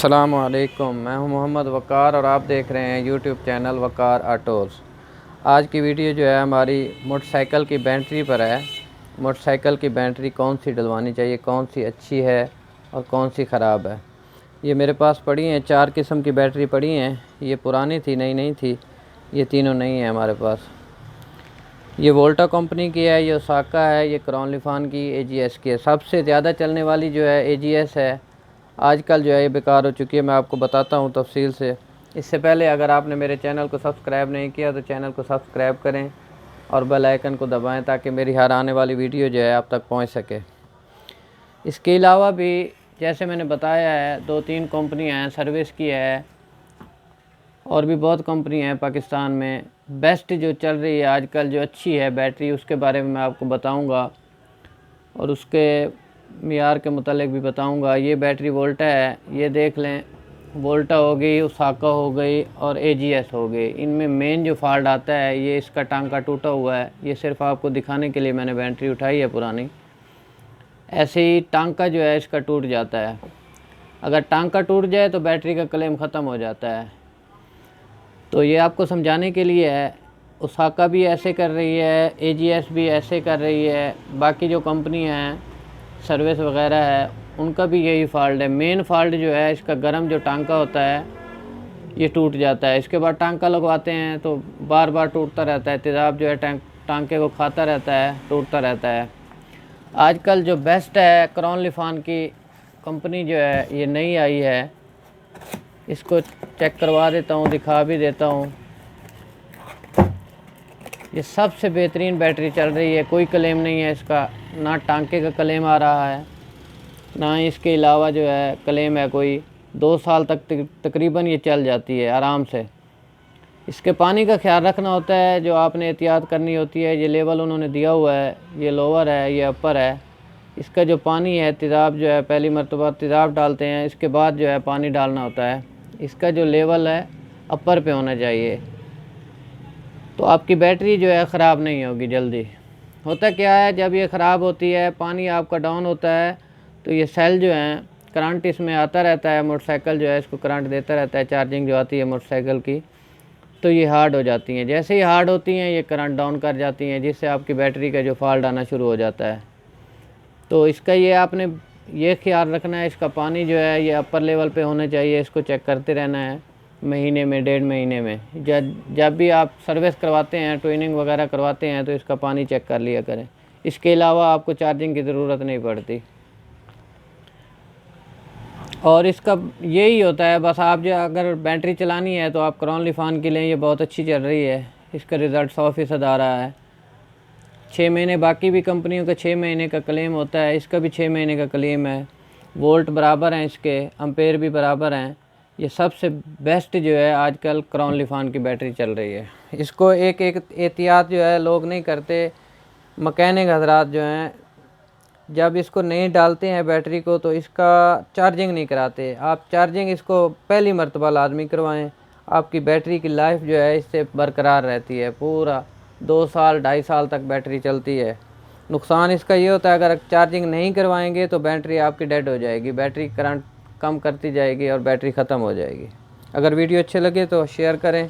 अस्सलामुअलैकुम, मैं हूं मोहम्मद वक़ार और आप देख रहे हैं यूट्यूब चैनल वक़ार ऑटोज़। आज की वीडियो जो है हमारी मोटरसाइकिल की बैटरी पर है। मोटरसाइकिल की बैटरी कौन सी डलवानी चाहिए, कौन सी अच्छी है और कौन सी ख़राब है। ये मेरे पास पड़ी हैं, 4 किस्म की बैटरी पड़ी हैं। ये पुरानी थी, नई नहीं थी। ये तीनों नई हैं हमारे पास। ये वोल्टा कंपनी की है, ये ओसाका है, ये क्राउन लिफान की, AGS की है। सबसे ज़्यादा चलने वाली जो है AGS है। आजकल जो है ये बेकार हो चुकी है, मैं आपको बताता हूँ तफसील से। इससे पहले अगर आपने मेरे चैनल को सब्सक्राइब नहीं किया तो चैनल को सब्सक्राइब करें और बेल आइकन को दबाएं ताकि मेरी हर आने वाली वीडियो जो है आप तक पहुँच सके। इसके अलावा भी जैसे मैंने बताया है 2-3 कंपनियाँ हैं, सर्विस की है और भी बहुत कंपनी हैं पाकिस्तान में। बेस्ट जो चल रही है आजकल, जो अच्छी है बैटरी, उसके बारे में मैं आपको बताऊंगा और उसके मियार के मुतालिक भी बताऊंगा। ये बैटरी वोल्टा है, ये देख लें। वोल्टा हो गई, ओसाका हो गई और AGS हो गई। इनमें मेन जो फॉल्ट आता है ये इसका टांका टूटा हुआ है। ये सिर्फ आपको दिखाने के लिए मैंने बैटरी उठाई है पुरानी। ऐसे ही टांका जो है इसका टूट जाता है। अगर टांका टूट जाए तो बैटरी का क्लेम ख़त्म हो जाता है। तो ये आपको समझाने के लिए है। ओसाका भी ऐसे कर रही है, AGS भी ऐसे कर रही है, बाकी जो कंपनी हैं सर्विस वगैरह है उनका भी यही फॉल्ट है। मेन फॉल्ट जो है इसका गर्म जो टांका होता है ये टूट जाता है। इसके बाद टांका लगवाते हैं तो बार बार टूटता रहता है। तेज़ाब जो है टांके को खाता रहता है, टूटता रहता है। आजकल जो बेस्ट है क्राउन लिफान की कंपनी जो है ये नई आई है। इसको चेक करवा देता हूँ, दिखा भी देता हूँ। ये सबसे बेहतरीन बैटरी चल रही है, कोई क्लेम नहीं है इसका। ना टांके का क्लेम आ रहा है, ना इसके अलावा जो है क्लेम है कोई। 2 साल तक तकरीबन ये चल जाती है आराम से। इसके पानी का ख्याल रखना होता है, जो आपने एहतियात करनी होती है। ये लेवल उन्होंने दिया हुआ है, ये लोअर है, ये अपर है। इसका जो पानी है, तेज़ाब जो है पहली मरतबा तेज़ाब डालते हैं, इसके बाद जो है पानी डालना होता है। इसका जो लेवल है अपर पे होना चाहिए, तो आपकी बैटरी जो है ख़राब नहीं होगी जल्दी। होता क्या है, जब ये ख़राब होती है, पानी आपका डाउन होता है, तो ये सेल जो हैं करंट इसमें आता रहता है। मोटरसाइकिल जो है इसको करंट देता रहता है, चार्जिंग जो आती है मोटरसाइकिल की, तो ये हार्ड हो जाती हैं। जैसे ही हार्ड होती हैं ये करंट डाउन कर जाती हैं, जिससे आपकी बैटरी का जो फॉल्ट आना शुरू हो जाता है। तो इसका ये आपने ये ख्याल रखना है, इसका पानी जो है ये अपर लेवल पे होना चाहिए। इसको चेक करते रहना है महीने में, 1.5 महीने में। जब भी आप सर्विस करवाते हैं, ट्यूनिंग वगैरह करवाते हैं, तो इसका पानी चेक कर लिया करें। इसके अलावा आपको चार्जिंग की ज़रूरत नहीं पड़ती। और इसका यही होता है बस, आप जो अगर बैटरी चलानी है तो आप क्राउन लिफान की लें, ये बहुत अच्छी चल रही है। इसका रिज़ल्ट 100% आ रहा है। 6 महीने, बाकी भी कंपनियों का 6 महीने का क्लेम होता है, इसका भी 6 महीने का क्लेम है। वोल्ट बराबर हैं इसके, एम्पेयर भी बराबर हैं। ये सबसे बेस्ट जो है आजकल क्राउन लिफान की बैटरी चल रही है। इसको एक एहतियात जो है लोग नहीं करते। मकैनिक हजरात जो हैं जब इसको नहीं डालते हैं बैटरी को तो इसका चार्जिंग नहीं कराते। आप चार्जिंग इसको पहली मरतबा लाजमी करवाएं। आपकी बैटरी की लाइफ जो है इससे बरकरार रहती है। पूरा 2 साल 2.5 साल तक बैटरी चलती है। नुकसान इसका ये होता है, अगर चार्जिंग नहीं करवाएंगे तो बैटरी आपकी डेड हो जाएगी, बैटरी करंट कम करती जाएगी और बैटरी ख़त्म हो जाएगी। अगर वीडियो अच्छे लगे तो शेयर करें।